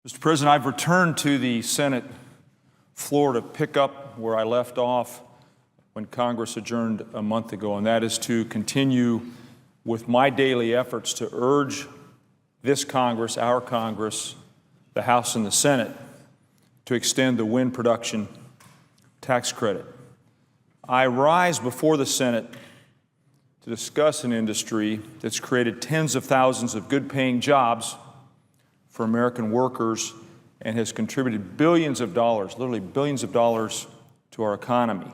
Mr. President, I've returned to the Senate floor to pick up where I left off when Congress adjourned a month ago, and that is to continue with my daily efforts to urge this Congress, our Congress, the House and the Senate, to extend the wind production tax credit. I rise before the Senate to discuss an industry that's created tens of thousands of good-paying jobs for American workers and has contributed billions of dollars, literally billions of dollars, to our economy.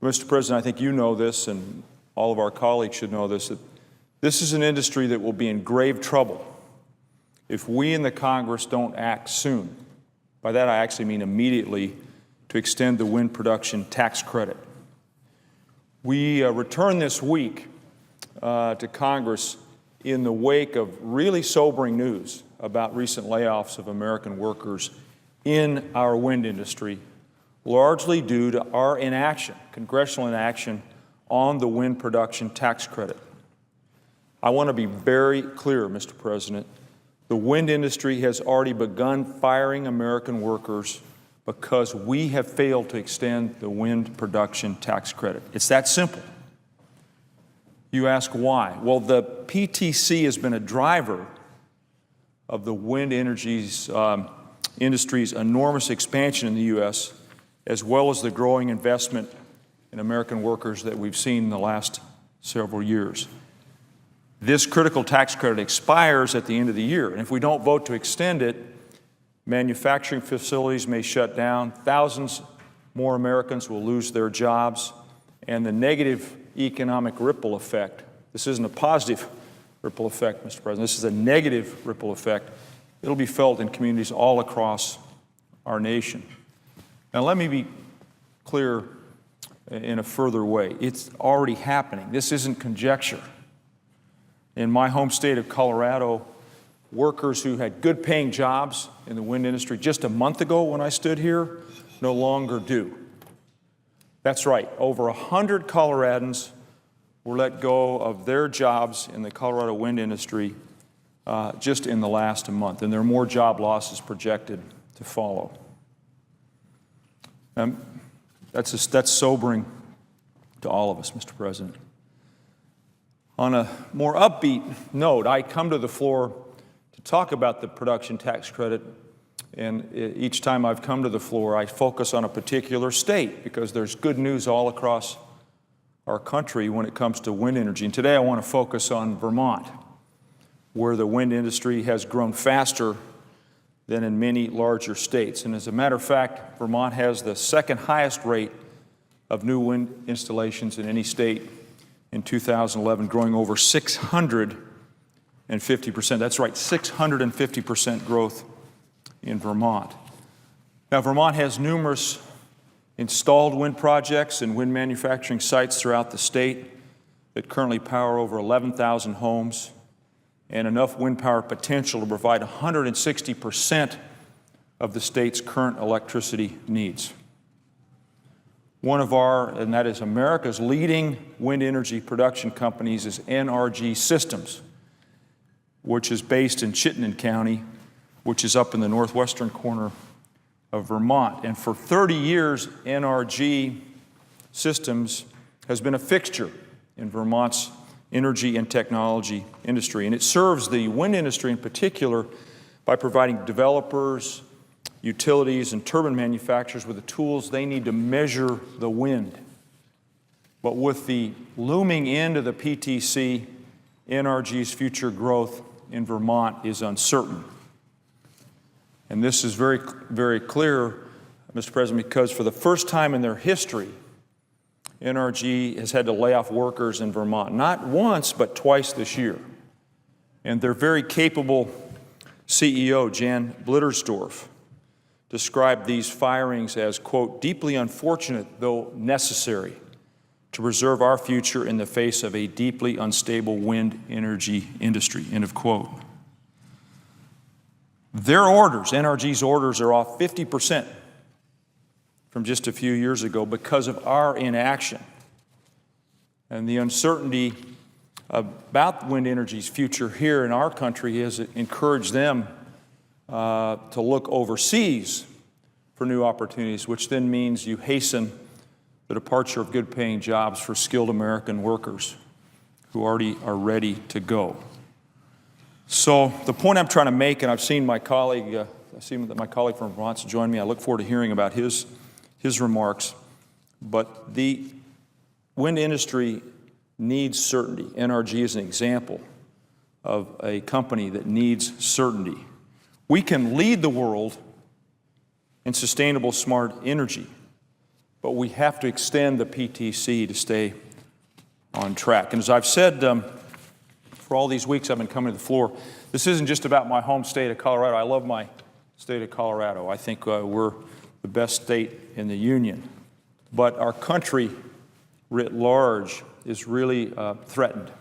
Mr. President, I think you know this, and all of our colleagues should know this, that this is an industry that will be in grave trouble if we in the Congress don't act soon. By that I actually mean immediately, to extend the wind production tax credit. We return this week to Congress in the wake of really sobering news about recent layoffs of American workers in our wind industry, largely due to our inaction, congressional inaction, on the wind production tax credit. I want to be very clear, Mr. President. The wind industry has already begun firing American workers because we have failed to extend the wind production tax credit. It's that simple. You ask why? Well, the PTC has been a driver of the wind industry's enormous expansion in the U.S., as well as the growing investment in American workers that we've seen in the last several years. This critical tax credit expires at the end of the year, and if we don't vote to extend it, manufacturing facilities may shut down, thousands more Americans will lose their jobs, and the negative economic ripple effect, this isn't a positive ripple effect, Mr. President, this is a negative ripple effect, it'll be felt in communities all across our nation. Now let me be clear in a further way. It's already happening. This isn't conjecture. In my home state of Colorado, workers who had good paying jobs in the wind industry just a month ago when I stood here no longer do. That's right, over 100 Coloradans were let go of their jobs in the Colorado wind industry just in the last month, and there are more job losses projected to follow. That's sobering to all of us, Mr. President. On a more upbeat note, I come to the floor to talk about the production tax credit, and each time I've come to the floor, I focus on a particular state because there's good news all across our country when it comes to wind energy. And today I want to focus on Vermont, where the wind industry has grown faster than in many larger states. And as a matter of fact, Vermont has the second highest rate of new wind installations in any state in 2011, growing over 650%. That's right, 650% growth in Vermont. Now, Vermont has numerous installed wind projects and wind manufacturing sites throughout the state that currently power over 11,000 homes and enough wind power potential to provide 160% of the state's current electricity needs. One of and that is America's leading wind energy production companies is NRG Systems, which is based in Chittenden County, which is up in the northwestern corner of Vermont. And for 30 years, NRG Systems has been a fixture in Vermont's energy and technology industry. And it serves the wind industry in particular by providing developers, utilities, and turbine manufacturers with the tools they need to measure the wind. But with the looming end of the PTC, NRG's future growth in Vermont is uncertain. And this is very, very clear, Mr. President, because for the first time in their history, NRG has had to lay off workers in Vermont, not once, but twice this year. And their very capable CEO, Jan Blittersdorf, described these firings as, quote, deeply unfortunate, though necessary, to preserve our future in the face of a deeply unstable wind energy industry, end of quote. Their orders, NRG's orders, are off 50% from just a few years ago because of our inaction. And the uncertainty about wind energy's future here in our country has encouraged them to look overseas for new opportunities, which then means you hasten the departure of good-paying jobs for skilled American workers who already are ready to go. So the point I'm trying to make, and I've seen my colleague, I see that my colleague from Vermont joined me. I look forward to hearing about his remarks. But the wind industry needs certainty. NRG is an example of a company that needs certainty. We can lead the world in sustainable, smart energy, but we have to extend the PTC to stay on track. And as I've said for all these weeks I've been coming to the floor, this isn't just about my home state of Colorado. I love my state of Colorado. I think we're the best state in the union. But our country writ large is really threatened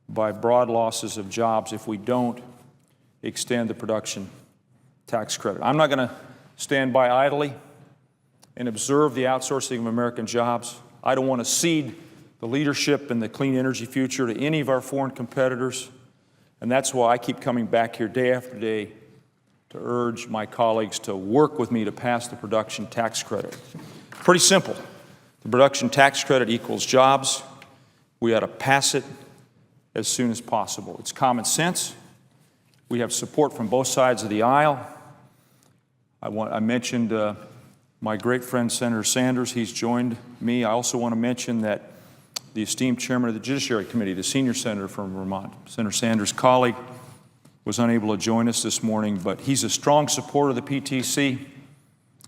by broad losses of jobs if we don't extend the production tax credit. I'm not going to stand by idly and observe the outsourcing of American jobs. I don't want to cede the leadership in the clean energy future to any of our foreign competitors. And that's why I keep coming back here day after day to urge my colleagues to work with me to pass the production tax credit. Pretty simple. The production tax credit equals jobs. We ought to pass it as soon as possible. It's common sense. We have support from both sides of the aisle. I mentioned my great friend Senator Sanders. He's joined me. I also want to mention that the esteemed chairman of the Judiciary Committee, the senior senator from Vermont, Senator Sanders' colleague, was unable to join us this morning, but he's a strong supporter of the PTC,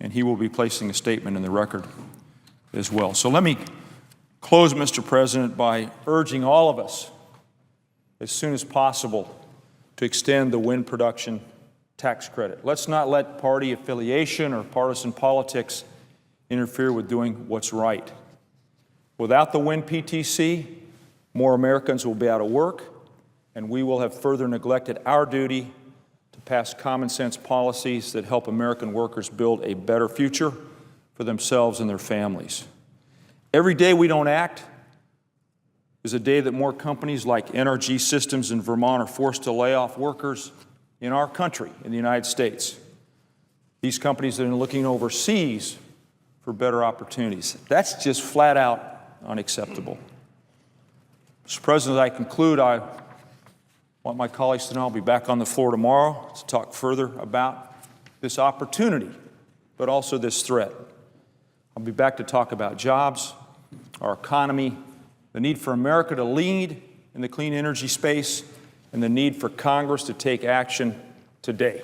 and he will be placing a statement in the record as well. So let me close, Mr. President, by urging all of us as soon as possible to extend the wind production tax credit. Let's not let party affiliation or partisan politics interfere with doing what's right. Without the wind PTC, more Americans will be out of work, and we will have further neglected our duty to pass common sense policies that help American workers build a better future for themselves and their families. Every day we don't act is a day that more companies like NRG Systems in Vermont are forced to lay off workers in our country, in the United States. These companies that are looking overseas for better opportunities. That's just flat out unacceptable. Mr. President, as I conclude, I want my colleagues to know I'll be back on the floor tomorrow to talk further about this opportunity, but also this threat. I'll be back to talk about jobs, our economy, the need for America to lead in the clean energy space, and the need for Congress to take action today.